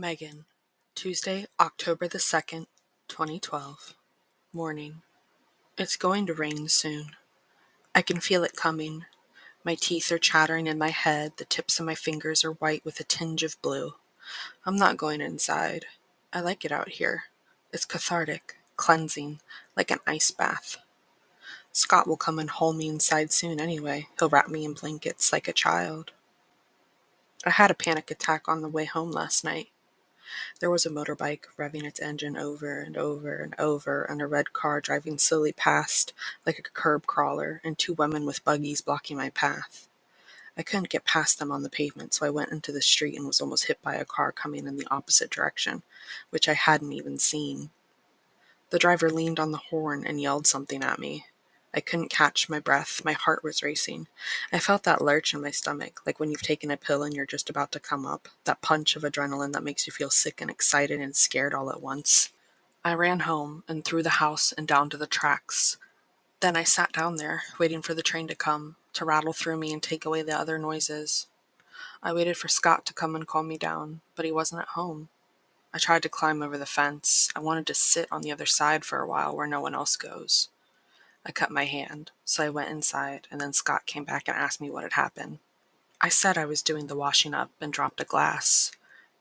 Megan, Tuesday, October the 2nd, 2012. Morning. It's going to rain soon. I can feel it coming. My teeth are chattering in my head, the tips of my fingers are white with a tinge of blue. I'm not going inside. I like it out here. It's cathartic, cleansing, like an ice bath. Scott will come and haul me inside soon anyway. He'll wrap me in blankets like a child. I had a panic attack on the way home last night. There was a motorbike revving its engine over and over and over, and a red car driving slowly past like a curb crawler, and two women with buggies blocking my path. I couldn't get past them on the pavement, so I went into the street and was almost hit by a car coming in the opposite direction, which I hadn't even seen. The driver leaned on the horn and yelled something at me. I couldn't catch my breath. My heart was racing. I felt that lurch in my stomach, like when you've taken a pill and you're just about to come up, that punch of adrenaline that makes you feel sick and excited and scared all at once. I ran home and through the house and down to the tracks. Then I sat down there, waiting for the train to come, to rattle through me and take away the other noises. I waited for Scott to come and calm me down, but he wasn't at home. I tried to climb over the fence. I wanted to sit on the other side for a while where no one else goes. I cut my hand, so I went inside, and then Scott came back and asked me what had happened. I said I was doing the washing up and dropped a glass.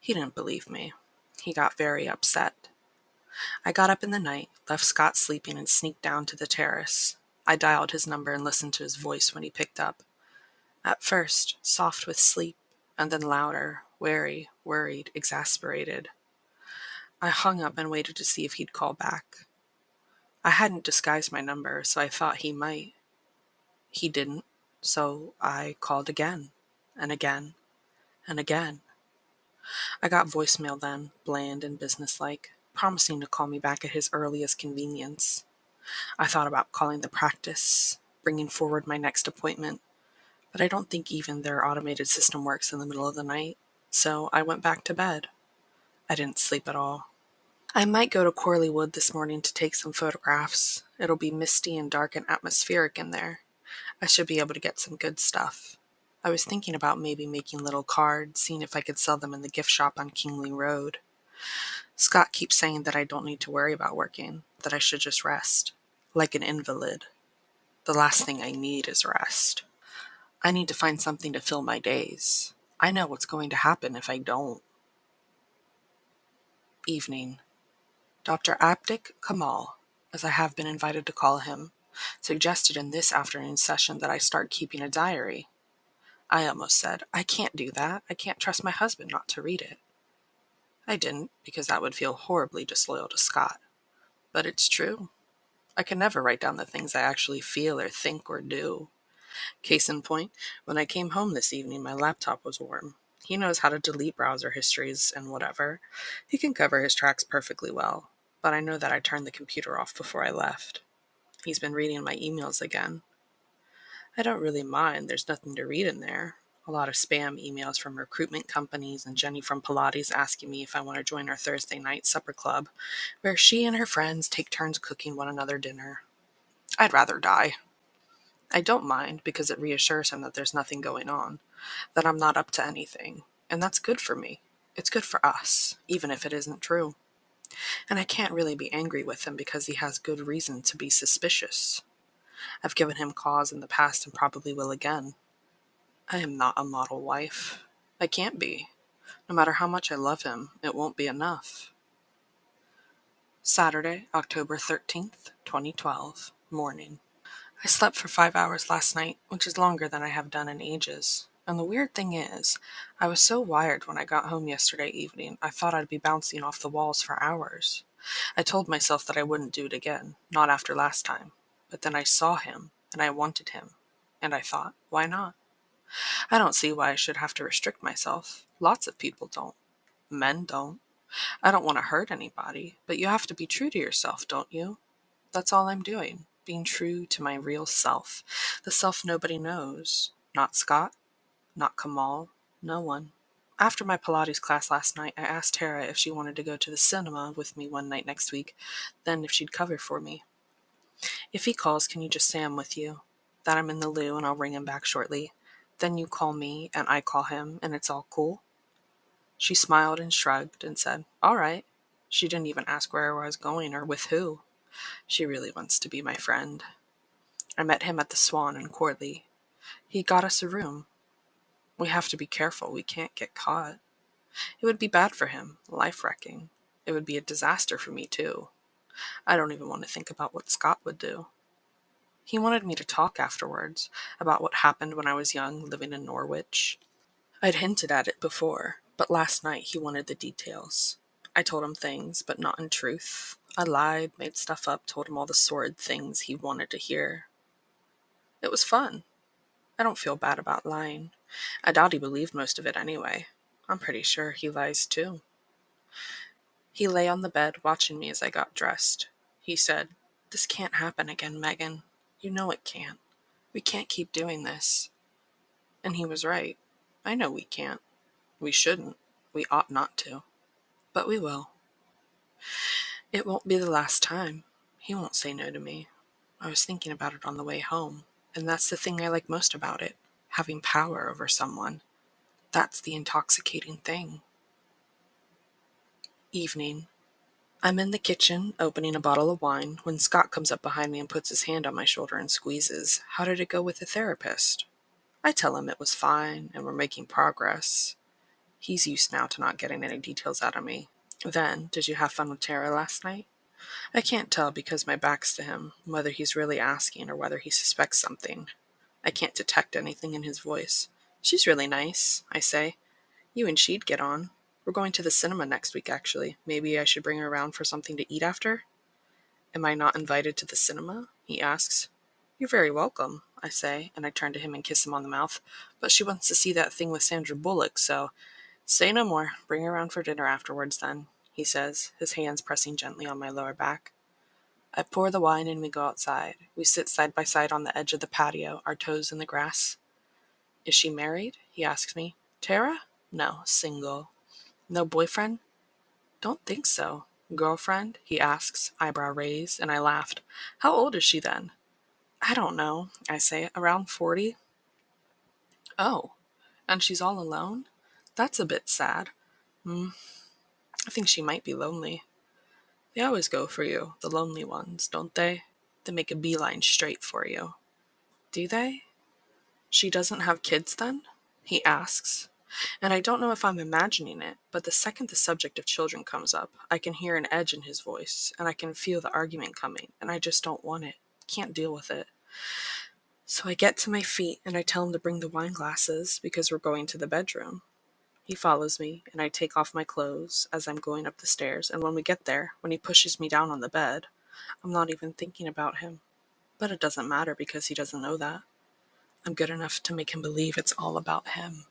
He didn't believe me. He got very upset. I got up in the night, left Scott sleeping, and sneaked down to the terrace. I dialed his number and listened to his voice when he picked up. At first, soft with sleep, and then louder, wary, worried, exasperated. I hung up and waited to see if he'd call back. I hadn't disguised my number, so I thought he might. He didn't, so I called again, and again, and again. I got voicemail then, bland and businesslike, promising to call me back at his earliest convenience. I thought about calling the practice, bringing forward my next appointment, but I don't think even their automated system works in the middle of the night, so I went back to bed. I didn't sleep at all. I might go to Corley Wood this morning to take some photographs. It'll be misty and dark and atmospheric in there. I should be able to get some good stuff. I was thinking about maybe making little cards, seeing if I could sell them in the gift shop on Kingly Road. Scott keeps saying that I don't need to worry about working, that I should just rest. Like an invalid. The last thing I need is rest. I need to find something to fill my days. I know what's going to happen if I don't. Evening. Dr. Abdik Kamal, as I have been invited to call him, suggested in this afternoon's session that I start keeping a diary. I almost said, I can't do that. I can't trust my husband not to read it. I didn't, because that would feel horribly disloyal to Scott. But it's true. I can never write down the things I actually feel or think or do. Case in point, when I came home this evening, my laptop was warm. He knows how to delete browser histories and whatever. He can cover his tracks perfectly well, but I know that I turned the computer off before I left. He's been reading my emails again. I don't really mind, there's nothing to read in there. A lot of spam emails from recruitment companies and Jenny from Pilates asking me if I want to join our Thursday night supper club, where she and her friends take turns cooking one another dinner. I'd rather die. I don't mind because it reassures him that there's nothing going on, that I'm not up to anything, and that's good for me. It's good for us, even if it isn't true. And I can't really be angry with him because he has good reason to be suspicious. I've given him cause in the past and probably will again. I am not a model wife. I can't be. No matter how much I love him, it won't be enough. Saturday, October 13th, 2012, morning. I slept for 5 hours last night, which is longer than I have done in ages. And the weird thing is, I was so wired when I got home yesterday evening, I thought I'd be bouncing off the walls for hours. I told myself that I wouldn't do it again, not after last time. But then I saw him, and I wanted him. And I thought, why not? I don't see why I should have to restrict myself. Lots of people don't. Men don't. I don't want to hurt anybody, but you have to be true to yourself, don't you? That's all I'm doing, being true to my real self, the self nobody knows. Not Scott, not Kamal, no one. After my Pilates class last night, I asked Tara if she wanted to go to the cinema with me one night next week, then if she'd cover for me. If he calls, can you just say I'm with you? That I'm in the loo and I'll ring him back shortly. Then you call me and I call him and it's all cool? She smiled and shrugged and said, "All right." She didn't even ask where I was going or with who. She really wants to be my friend. I met him at the Swan in Corley. He got us a room. We have to be careful. We can't get caught. It would be bad for him, life-wrecking. It would be a disaster for me, too. I don't even want to think about what Scott would do. He wanted me to talk afterwards about what happened when I was young, living in Norwich. I'd hinted at it before, but last night he wanted the details. I told him things, but not in truth. I lied, made stuff up, told him all the sordid things he wanted to hear. It was fun. I don't feel bad about lying. I doubt he believed most of it anyway. I'm pretty sure he lies too. He lay on the bed watching me as I got dressed. He said, "This can't happen again, Megan. You know it can't. We can't keep doing this." And he was right. I know we can't. We shouldn't. We ought not to. But we will. It won't be the last time. He won't say no to me. I was thinking about it on the way home, and that's the thing I like most about it, having power over someone. That's the intoxicating thing. Evening. I'm in the kitchen, opening a bottle of wine, when Scott comes up behind me and puts his hand on my shoulder and squeezes. "How did it go with the therapist?" I tell him it was fine, and we're making progress. He's used now to not getting any details out of me. Then, "Did you have fun with Tara last night?" I can't tell because my back's to him, whether he's really asking or whether he suspects something. I can't detect anything in his voice. "She's really nice," I say. "You and she'd get on. We're going to the cinema next week, actually. Maybe I should bring her around for something to eat after?" "Am I not invited to the cinema?" he asks. "You're very welcome," I say, and I turn to him and kiss him on the mouth. "But she wants to see that thing with Sandra Bullock, so—" "Say no more. Bring her around for dinner afterwards, then," he says, his hands pressing gently on my lower back. I pour the wine and we go outside. We sit side by side on the edge of the patio, our toes in the grass. "Is she married?" he asks me. "Tara?" "No, single." "No boyfriend?" "Don't think so." "Girlfriend?" he asks, eyebrow raised, and I laughed. "How old is she then?" "I don't know," I say. "Around 40. "Oh, and she's all alone? That's a bit sad." "I think she might be lonely." "They always go for you, the lonely ones, don't they? They make a beeline straight for you." "Do they?" "She doesn't have kids, then?" he asks. And I don't know if I'm imagining it, but the second the subject of children comes up, I can hear an edge in his voice, and I can feel the argument coming, and I just don't want it. Can't deal with it. So I get to my feet, and I tell him to bring the wine glasses, because we're going to the bedroom. He follows me, and I take off my clothes as I'm going up the stairs, and when we get there, when he pushes me down on the bed, I'm not even thinking about him. But it doesn't matter because he doesn't know that. I'm good enough to make him believe it's all about him.